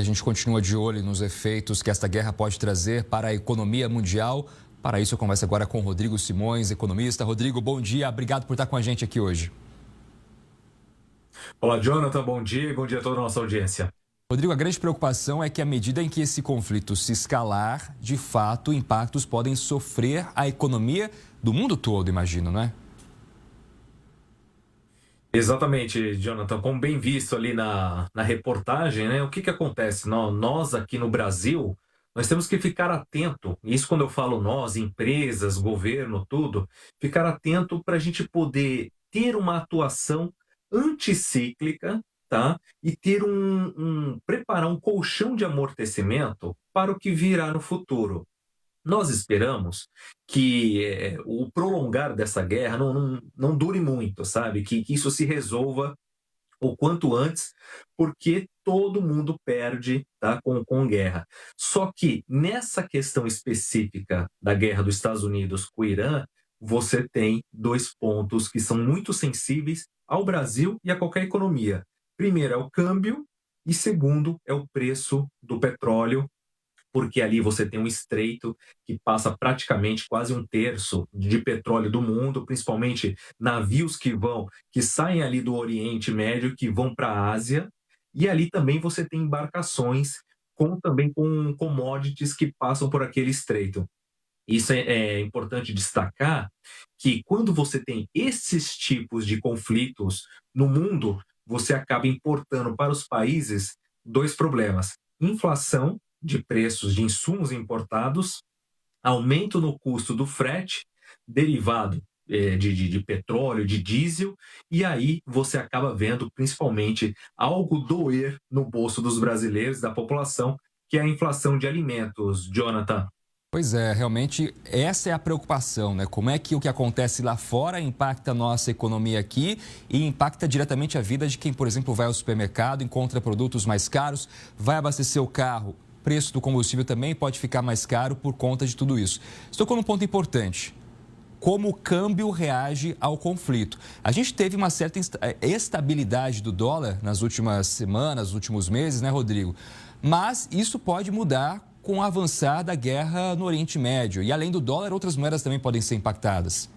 A gente continua de olho nos efeitos que esta guerra pode trazer para a economia mundial. Para isso, eu converso agora com Rodrigo Simões, economista. Rodrigo, bom dia. Obrigado por estar com a gente aqui hoje. Olá, Jonathan, bom dia e bom dia a toda a nossa audiência. Rodrigo, a grande preocupação é que à medida em que esse conflito se escalar, de fato, impactos podem sofrer a economia do mundo todo, imagino, não é? Exatamente, Jonathan, como bem visto ali na reportagem, né? O que acontece? Nós aqui no Brasil, nós temos que ficar atento, isso quando eu falo nós, empresas, governo, tudo, ficar atento para a gente poder ter uma atuação anticíclica, tá? E ter preparar um colchão de amortecimento para o que virá no futuro. Nós esperamos que o prolongar dessa guerra não dure muito, sabe? Que isso se resolva o quanto antes, porque todo mundo perde, tá, com guerra. Só que nessa questão específica da guerra dos Estados Unidos com o Irã, você tem dois pontos que são muito sensíveis ao Brasil e a qualquer economia. Primeiro é o câmbio e segundo é o preço do petróleo, porque ali você tem um estreito que passa praticamente quase um terço de petróleo do mundo, principalmente navios que saem ali do Oriente Médio, que vão para a Ásia, e ali também você tem embarcações também com commodities que passam por aquele estreito. Isso é importante destacar que quando você tem esses tipos de conflitos no mundo, você acaba importando para os países dois problemas: inflação de preços de insumos importados, aumento no custo do frete, derivado de petróleo, de diesel, e aí você acaba vendo principalmente algo doer no bolso dos brasileiros, da população, que é a inflação de alimentos, Jonathan. Pois é, realmente essa é a preocupação, né? Como é que o que acontece lá fora impacta a nossa economia aqui e impacta diretamente a vida de quem, por exemplo, vai ao supermercado, encontra produtos mais caros, vai abastecer o carro. O preço do combustível também pode ficar mais caro por conta de tudo isso. Estou com um ponto importante. Como o câmbio reage ao conflito. A gente teve uma certa estabilidade do dólar nas últimas semanas, nos últimos meses, né, Rodrigo? Mas isso pode mudar com o avançar da guerra no Oriente Médio. E além do dólar, outras moedas também podem ser impactadas.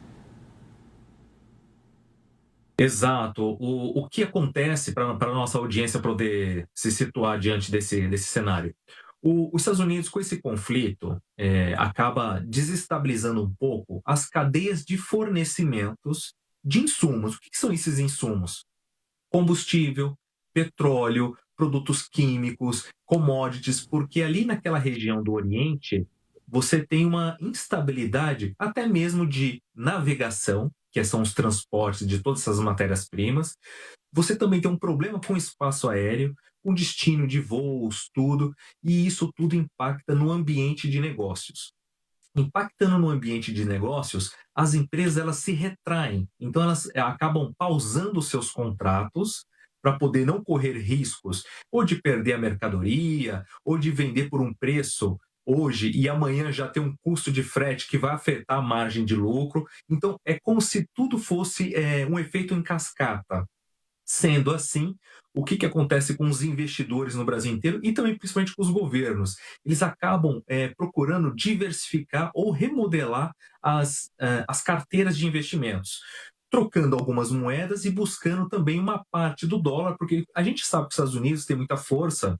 Exato. O que acontece para a nossa audiência poder se situar diante desse cenário? Os Estados Unidos, com esse conflito, acaba desestabilizando um pouco as cadeias de fornecimentos de insumos. O que são esses insumos? Combustível, petróleo, produtos químicos, commodities, porque ali naquela região do Oriente você tem uma instabilidade até mesmo de navegação, que são os transportes de todas essas matérias-primas. Você também tem um problema com o espaço aéreo, com destino de voos, tudo, e isso tudo impacta no ambiente de negócios. Impactando no ambiente de negócios, as empresas elas se retraem, então elas acabam pausando os seus contratos para poder não correr riscos ou de perder a mercadoria ou de vender por um preço hoje e amanhã já ter um custo de frete que vai afetar a margem de lucro. Então é como se tudo fosse um efeito em cascata. Sendo assim, o que acontece com os investidores no Brasil inteiro e também principalmente com os governos? Eles acabam procurando diversificar ou remodelar as carteiras de investimentos, trocando algumas moedas e buscando também uma parte do dólar, porque a gente sabe que os Estados Unidos têm muita força,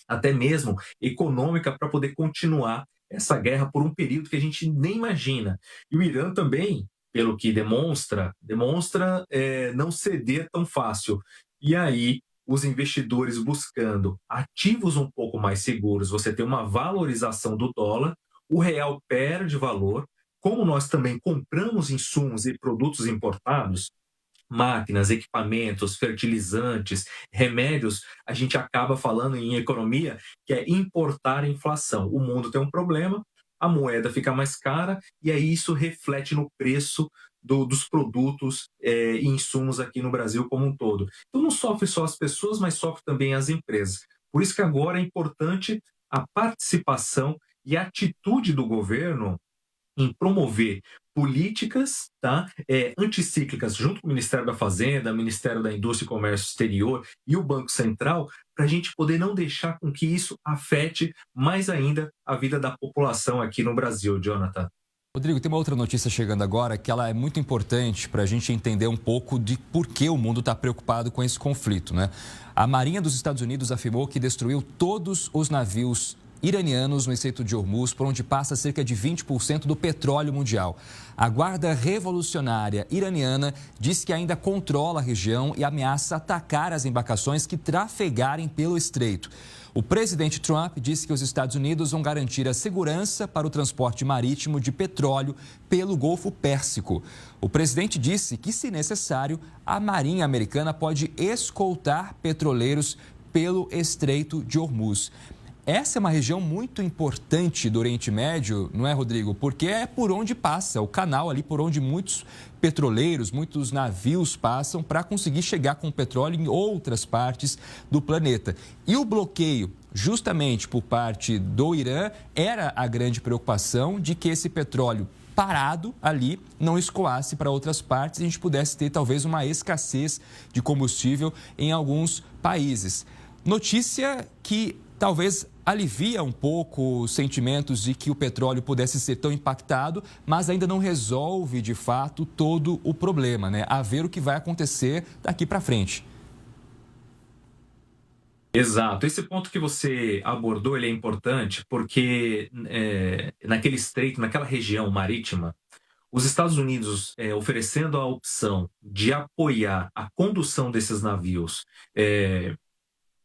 até mesmo econômica, para poder continuar essa guerra por um período que a gente nem imagina. E o Irã também, pelo que demonstra não ceder tão fácil. E aí, os investidores buscando ativos um pouco mais seguros, você tem uma valorização do dólar, o real perde valor. Como nós também compramos insumos e produtos importados, máquinas, equipamentos, fertilizantes, remédios, a gente acaba falando em economia que é importar a inflação. O mundo tem um problema, a moeda fica mais cara e aí isso reflete no preço dos produtos e insumos aqui no Brasil como um todo. Então não sofre só as pessoas, mas sofre também as empresas. Por isso que agora é importante a participação e a atitude do governo em promover políticas, tá, anticíclicas, junto com o Ministério da Fazenda, Ministério da Indústria e Comércio Exterior e o Banco Central, para a gente poder não deixar com que isso afete mais ainda a vida da população aqui no Brasil, Jonathan. Rodrigo, tem uma outra notícia chegando agora que ela é muito importante para a gente entender um pouco de por que o mundo está preocupado com esse conflito, né? A Marinha dos Estados Unidos afirmou que destruiu todos os navios iranianos no Estreito de Hormuz, por onde passa cerca de 20% do petróleo mundial. A Guarda Revolucionária iraniana diz que ainda controla a região e ameaça atacar as embarcações que trafegarem pelo estreito. O presidente Trump disse que os Estados Unidos vão garantir a segurança para o transporte marítimo de petróleo pelo Golfo Pérsico. O presidente disse que, se necessário, a Marinha americana pode escoltar petroleiros pelo Estreito de Hormuz. Essa é uma região muito importante do Oriente Médio, não é, Rodrigo? Porque é por onde passa, o canal ali por onde muitos petroleiros, muitos navios passam para conseguir chegar com petróleo em outras partes do planeta. E o bloqueio, justamente por parte do Irã, era a grande preocupação de que esse petróleo parado ali não escoasse para outras partes e a gente pudesse ter talvez uma escassez de combustível em alguns países. Notícia que talvez alivia um pouco os sentimentos de que o petróleo pudesse ser tão impactado, mas ainda não resolve, de fato, todo o problema, né? A ver o que vai acontecer daqui para frente. Exato. Esse ponto que você abordou, ele é importante porque naquele estreito, naquela região marítima, os Estados Unidos oferecendo a opção de apoiar a condução desses navios,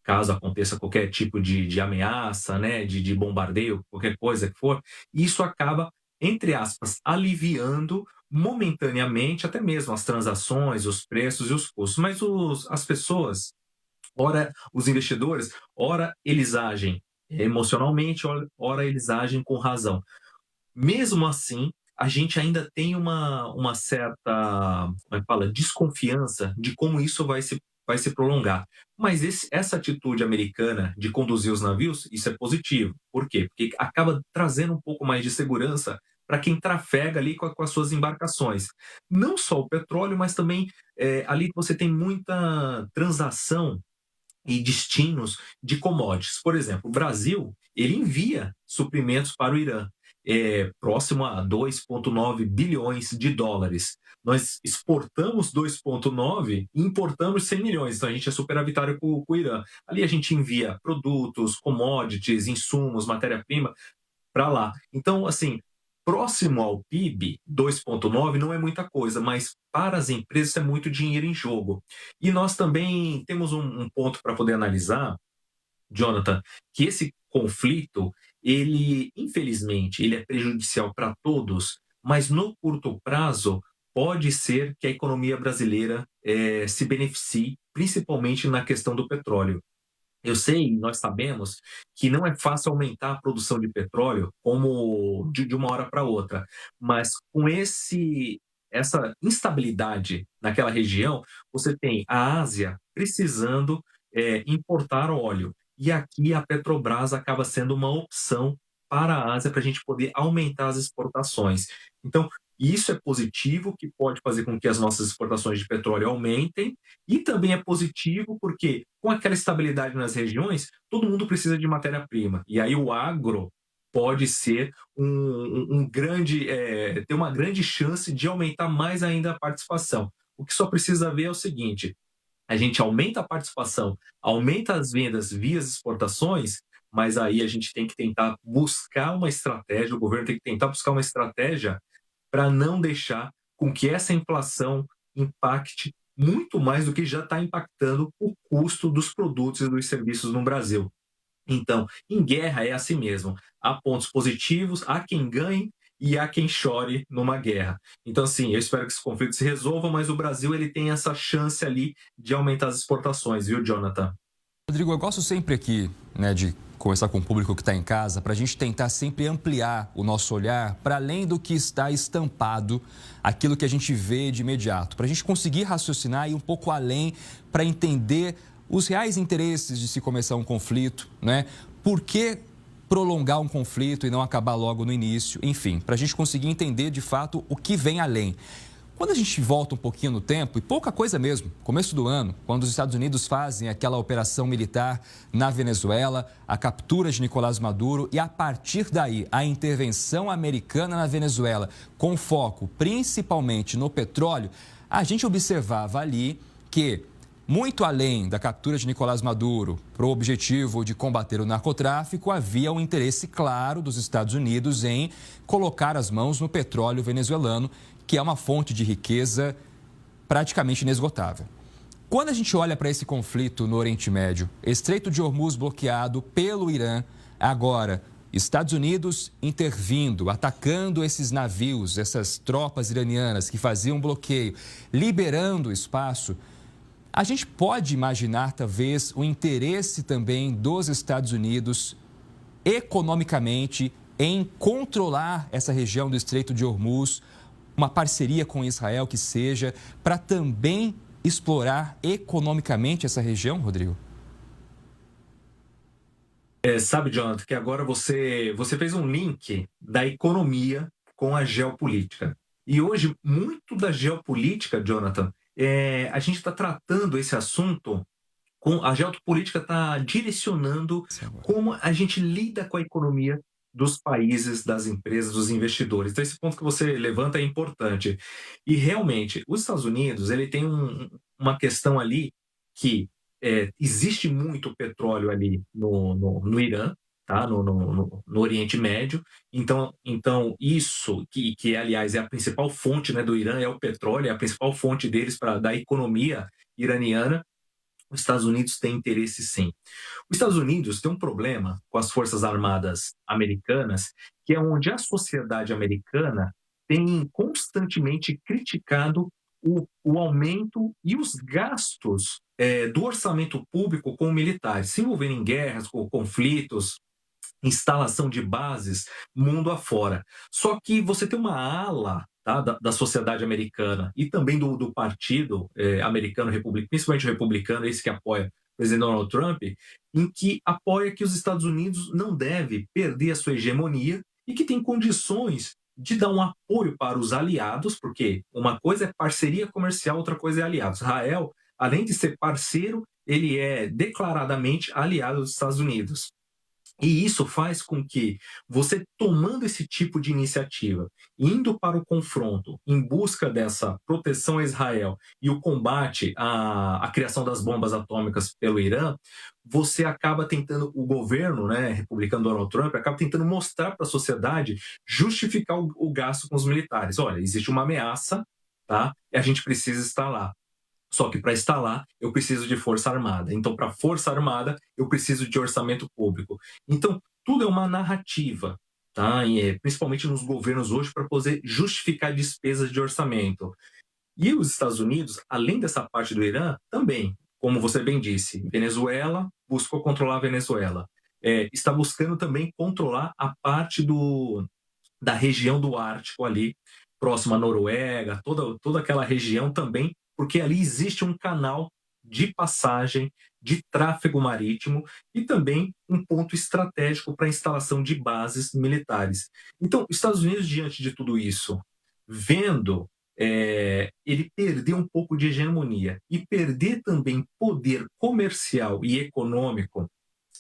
caso aconteça qualquer tipo de ameaça, né, de bombardeio, qualquer coisa que for, isso acaba, entre aspas, aliviando momentaneamente até mesmo as transações, os preços e os custos. Mas as pessoas, ora os investidores, ora eles agem emocionalmente, ora eles agem com razão. Mesmo assim, a gente ainda tem uma certa, como é que fala, desconfiança de como isso vai se prolongar. Mas essa atitude americana de conduzir os navios, isso é positivo. Por quê? Porque acaba trazendo um pouco mais de segurança para quem trafega ali com as suas embarcações. Não só o petróleo, mas também ali você tem muita transação e destinos de commodities. Por exemplo, o Brasil, ele envia suprimentos para o Irã, próximo a 2,9 bilhões de dólares. Nós exportamos 2,9 e importamos 100 milhões, então a gente é superavitário com o Irã. Ali a gente envia produtos, commodities, insumos, matéria-prima para lá. Então, assim, próximo ao PIB, 2,9 não é muita coisa, mas para as empresas é muito dinheiro em jogo. E nós também temos um ponto para poder analisar, Jonathan, que esse conflito, ele, infelizmente, ele é prejudicial para todos, mas no curto prazo pode ser que a economia brasileira se beneficie, principalmente na questão do petróleo. Eu sei, nós sabemos que não é fácil aumentar a produção de petróleo como de uma hora para outra, mas com essa instabilidade naquela região, você tem a Ásia precisando importar óleo. E aqui a Petrobras acaba sendo uma opção para a Ásia para a gente poder aumentar as exportações. Então, isso é positivo, que pode fazer com que as nossas exportações de petróleo aumentem, e também é positivo porque, com aquela estabilidade nas regiões, todo mundo precisa de matéria-prima. E aí o agro pode ser ter uma grande chance de aumentar mais ainda a participação. O que só precisa ver é o seguinte: a gente aumenta a participação, aumenta as vendas via exportações, mas aí a gente tem que tentar buscar uma estratégia, o governo tem que tentar buscar uma estratégia para não deixar com que essa inflação impacte muito mais do que já está impactando o custo dos produtos e dos serviços no Brasil. Então, em guerra é assim mesmo. Há pontos positivos, há quem ganhe e há quem chore numa guerra. Então, assim, eu espero que esse conflito se resolva, mas o Brasil ele tem essa chance ali de aumentar as exportações, viu, Jonathan? Rodrigo, eu gosto sempre aqui, né, de conversar com o público que está em casa, para a gente tentar sempre ampliar o nosso olhar para além do que está estampado, aquilo que a gente vê de imediato, para a gente conseguir raciocinar e ir um pouco além, para entender os reais interesses de se começar um conflito, né? Por que prolongar um conflito e não acabar logo no início, enfim, para a gente conseguir entender de fato o que vem além. Quando a gente volta um pouquinho no tempo, e pouca coisa mesmo, começo do ano, quando os Estados Unidos fazem aquela operação militar na Venezuela, a captura de Nicolás Maduro e, a partir daí, a intervenção americana na Venezuela, com foco principalmente no petróleo, a gente observava ali que, muito além da captura de Nicolás Maduro para o objetivo de combater o narcotráfico, havia um interesse claro dos Estados Unidos em colocar as mãos no petróleo venezuelano, que é uma fonte de riqueza praticamente inesgotável. Quando a gente olha para esse conflito no Oriente Médio, Estreito de Hormuz bloqueado pelo Irã, agora Estados Unidos intervindo, atacando esses navios, essas tropas iranianas que faziam bloqueio, liberando espaço, a gente pode imaginar talvez o interesse também dos Estados Unidos economicamente em controlar essa região do Estreito de Hormuz, uma parceria com Israel que seja, para também explorar economicamente essa região, Rodrigo? Sabe, Jonathan, que agora você fez um link da economia com a geopolítica. E hoje, muito da geopolítica, Jonathan, a gente está tratando esse assunto, a geopolítica está direcionando como a gente lida com a economia dos países, das empresas, dos investidores. Então, esse ponto que você levanta é importante. E, realmente, os Estados Unidos, ele tem uma questão ali que existe muito petróleo ali no Irã, tá? No Oriente Médio. Então isso, que aliás é a principal fonte, né, do Irã, é o petróleo, é a principal fonte deles da economia iraniana. Os Estados Unidos têm interesse, sim. Os Estados Unidos têm um problema com as Forças Armadas americanas, que é onde a sociedade americana tem constantemente criticado o aumento e os gastos do orçamento público com militares, se envolvendo em guerras, com conflitos, instalação de bases mundo afora. Só que você tem uma ala, tá, da sociedade americana e também do partido americano, principalmente o republicano, esse que apoia o presidente Donald Trump, em que apoia que os Estados Unidos não deve perder a sua hegemonia e que tem condições de dar um apoio para os aliados, porque uma coisa é parceria comercial, outra coisa é aliados. Israel, além de ser parceiro, ele é declaradamente aliado dos Estados Unidos. E isso faz com que você, tomando esse tipo de iniciativa, indo para o confronto em busca dessa proteção a Israel e o combate à criação das bombas atômicas pelo Irã, você acaba tentando, o governo, né, republicano Donald Trump, acaba tentando mostrar para a sociedade, justificar o gasto com os militares. Olha, existe uma ameaça, tá? E a gente precisa estar lá. Só que para estar lá, eu preciso de força armada. Então, para força armada, eu preciso de orçamento público. Então, tudo é uma narrativa, tá? E principalmente nos governos hoje, para poder justificar despesas de orçamento. E os Estados Unidos, além dessa parte do Irã, também, como você bem disse, Venezuela buscou controlar a Venezuela. Está buscando também controlar a parte da região do Ártico ali, próxima à Noruega, toda aquela região também, porque ali existe um canal de passagem, de tráfego marítimo e também um ponto estratégico para a instalação de bases militares. Então, os Estados Unidos, diante de tudo isso, vendo ele perder um pouco de hegemonia e perder também poder comercial e econômico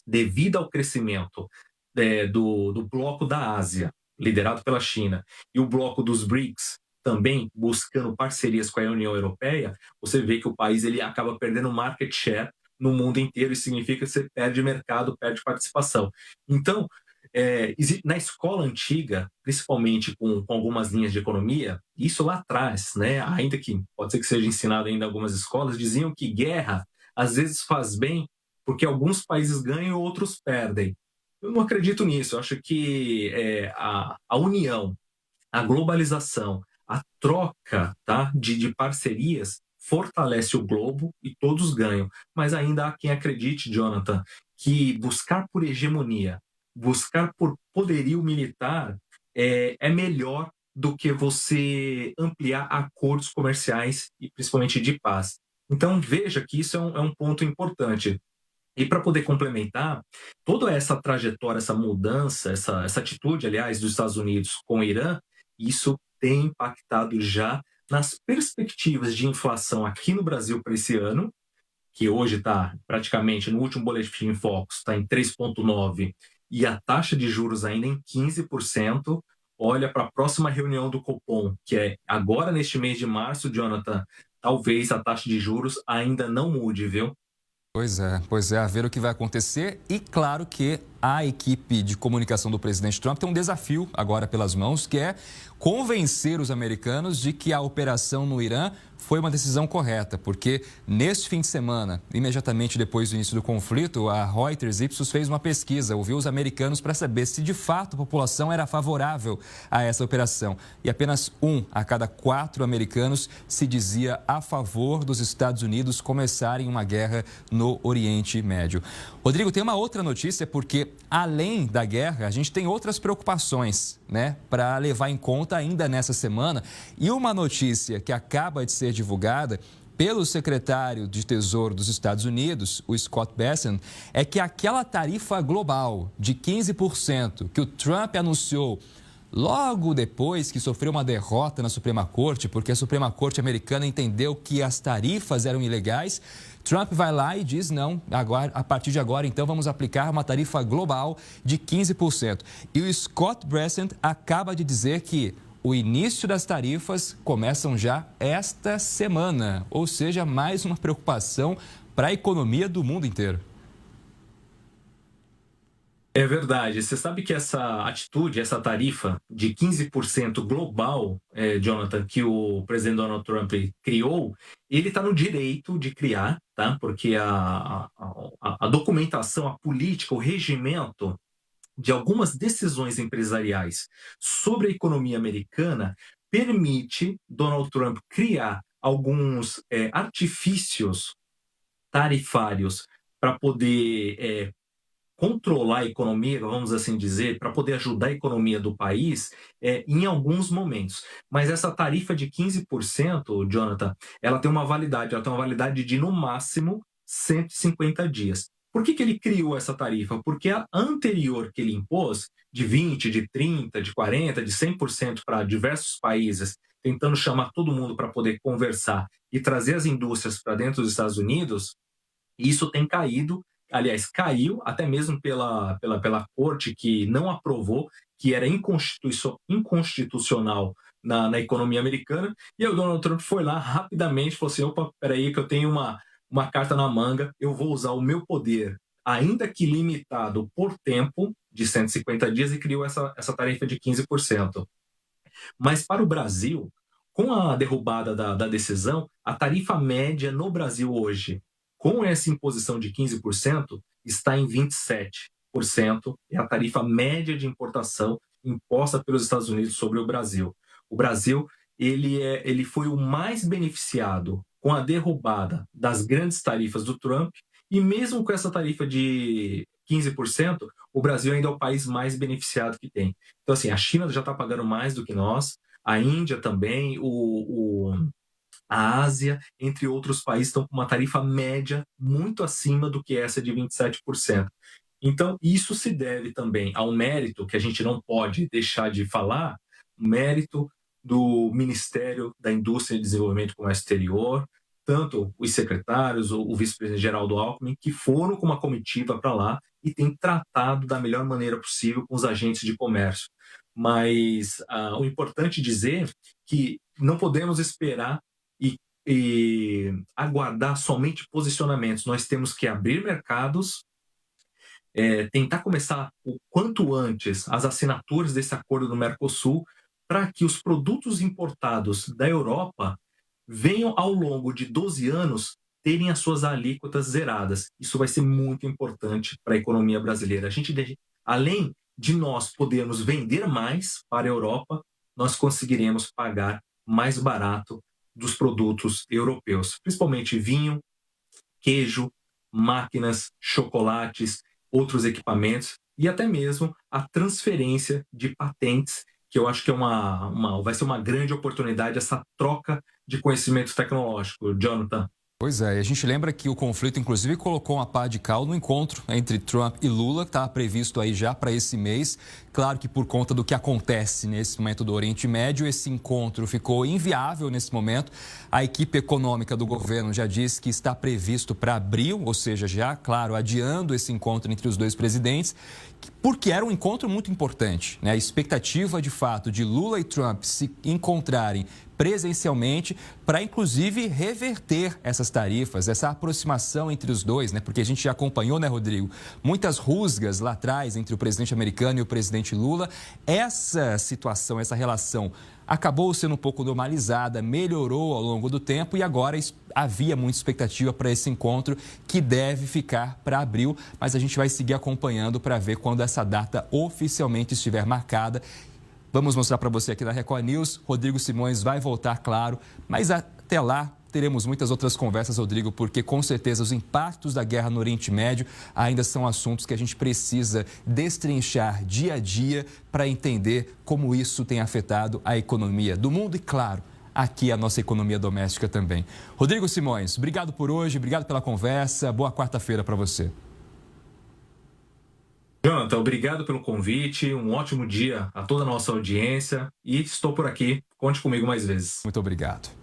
devido ao crescimento do bloco da Ásia, liderado pela China, e o bloco dos BRICS, também buscando parcerias com a União Europeia, você vê que o país ele acaba perdendo market share no mundo inteiro, e significa que você perde mercado, perde participação. Então, na escola antiga, principalmente com algumas linhas de economia, isso lá atrás, né, ainda que pode ser que seja ensinado ainda em algumas escolas, diziam que guerra às vezes faz bem porque alguns países ganham e outros perdem. Eu não acredito nisso. Eu acho que a união, a globalização, a troca, tá, de parcerias fortalece o globo e todos ganham. Mas ainda há quem acredite, Jonathan, que buscar por hegemonia, buscar por poderio militar é melhor do que você ampliar acordos comerciais e principalmente de paz. Então veja que isso é um ponto importante. E para poder complementar, toda essa trajetória, essa mudança, essa atitude, aliás, dos Estados Unidos com o Irã, isso tem impactado já nas perspectivas de inflação aqui no Brasil para esse ano, que hoje está praticamente, no último boletim Focus, está em 3,9%, e a taxa de juros ainda em 15%. Olha para a próxima reunião do Copom, que é agora neste mês de março, Jonathan, talvez a taxa de juros ainda não mude, viu? Pois é, a ver o que vai acontecer. E claro que a equipe de comunicação do presidente Trump tem um desafio agora pelas mãos, que é convencer os americanos de que a operação no Irã foi uma decisão correta, porque neste fim de semana, imediatamente depois do início do conflito, a Reuters Ipsos fez uma pesquisa, ouviu os americanos para saber se de fato a população era favorável a essa operação. E apenas 1 a cada 4 americanos se dizia a favor dos Estados Unidos começarem uma guerra no Oriente Médio. Rodrigo, tem uma outra notícia, porque além da guerra, a gente tem outras preocupações, né, para levar em conta ainda nessa semana. E uma notícia que acaba de ser divulgada pelo secretário de Tesouro dos Estados Unidos, o Scott Bessent, é que aquela tarifa global de 15% que o Trump anunciou logo depois que sofreu uma derrota na Suprema Corte, porque a Suprema Corte americana entendeu que as tarifas eram ilegais, Trump vai lá e diz, não, agora, a partir de agora, então, vamos aplicar uma tarifa global de 15%. E o Scott Bessent acaba de dizer que o início das tarifas começam já esta semana, ou seja, mais uma preocupação para a economia do mundo inteiro. É verdade. Você sabe que essa atitude, essa tarifa de 15% global, Jonathan, que o presidente Donald Trump criou, ele está no direito de criar, tá? Porque a documentação, a política, o regimento de algumas decisões empresariais sobre a economia americana permite Donald Trump criar alguns artifícios tarifários para poder controlar a economia, vamos assim dizer, para poder ajudar a economia do país em alguns momentos. Mas essa tarifa de 15%, Jonathan, ela tem uma validade de, no máximo, 150 dias. Por que ele criou essa tarifa? Porque a anterior que ele impôs, de 20%, de 30%, de 40%, de 100% para diversos países, tentando chamar todo mundo para poder conversar e trazer as indústrias para dentro dos Estados Unidos, isso tem caído. Aliás, caiu até mesmo pela corte, que não aprovou, que era inconstitucional na economia americana. E aí o Donald Trump foi lá rapidamente e falou assim, opa, peraí que eu tenho uma carta na manga, eu vou usar o meu poder, ainda que limitado por tempo, de 150 dias, e criou essa tarifa de 15%. Mas para o Brasil, com a derrubada da decisão, a tarifa média no Brasil hoje, com essa imposição de 15%, está em 27%, é a tarifa média de importação imposta pelos Estados Unidos sobre o Brasil. O Brasil ele foi o mais beneficiado com a derrubada das grandes tarifas do Trump, e mesmo com essa tarifa de 15%, o Brasil ainda é o país mais beneficiado que tem. Então, assim, a China já está pagando mais do que nós, a Índia também, a Ásia, entre outros países, estão com uma tarifa média muito acima do que essa de 27%. Então, isso se deve também ao mérito, que a gente não pode deixar de falar, o mérito do Ministério da Indústria e Desenvolvimento e Comércio Exterior, tanto os secretários, o vice-presidente Geraldo Alckmin, que foram com uma comitiva para lá e têm tratado da melhor maneira possível com os agentes de comércio. Mas o importante dizer que não podemos esperar e aguardar somente posicionamentos. Nós temos que abrir mercados, tentar começar o quanto antes as assinaturas desse acordo do Mercosul, para que os produtos importados da Europa venham ao longo de 12 anos terem as suas alíquotas zeradas. Isso vai ser muito importante para a economia brasileira. Além de nós podermos vender mais para a Europa, nós conseguiremos pagar mais barato dos produtos europeus, principalmente vinho, queijo, máquinas, chocolates, outros equipamentos e até mesmo a transferência de patentes, que eu acho que vai ser uma grande oportunidade, essa troca de conhecimento tecnológico, Jonathan. Pois é, e a gente lembra que o conflito, inclusive, colocou uma pá de cal no encontro entre Trump e Lula, que estava previsto aí já para esse mês. Claro que por conta do que acontece nesse momento do Oriente Médio, esse encontro ficou inviável nesse momento. A equipe econômica do governo já disse que está previsto para abril, ou seja, já, claro, adiando esse encontro entre os dois presidentes, porque era um encontro muito importante, né? A expectativa, de fato, de Lula e Trump se encontrarem presencialmente para, inclusive, reverter essas tarifas, essa aproximação entre os dois, né? Porque a gente já acompanhou, né, Rodrigo, muitas rusgas lá atrás entre o presidente americano e o presidente Lula. Essa situação, essa relação acabou sendo um pouco normalizada, melhorou ao longo do tempo e agora havia muita expectativa para esse encontro que deve ficar para abril, mas a gente vai seguir acompanhando para ver quando essa data oficialmente estiver marcada. Vamos mostrar para você aqui na Record News. Rodrigo Simões vai voltar, claro, mas até lá teremos muitas outras conversas, Rodrigo, porque com certeza os impactos da guerra no Oriente Médio ainda são assuntos que a gente precisa destrinchar dia a dia para entender como isso tem afetado a economia do mundo e, claro, aqui a nossa economia doméstica também. Rodrigo Simões, obrigado por hoje, obrigado pela conversa, boa quarta-feira para você. Jonathan, obrigado pelo convite, um ótimo dia a toda a nossa audiência e estou por aqui, conte comigo mais vezes. Muito obrigado.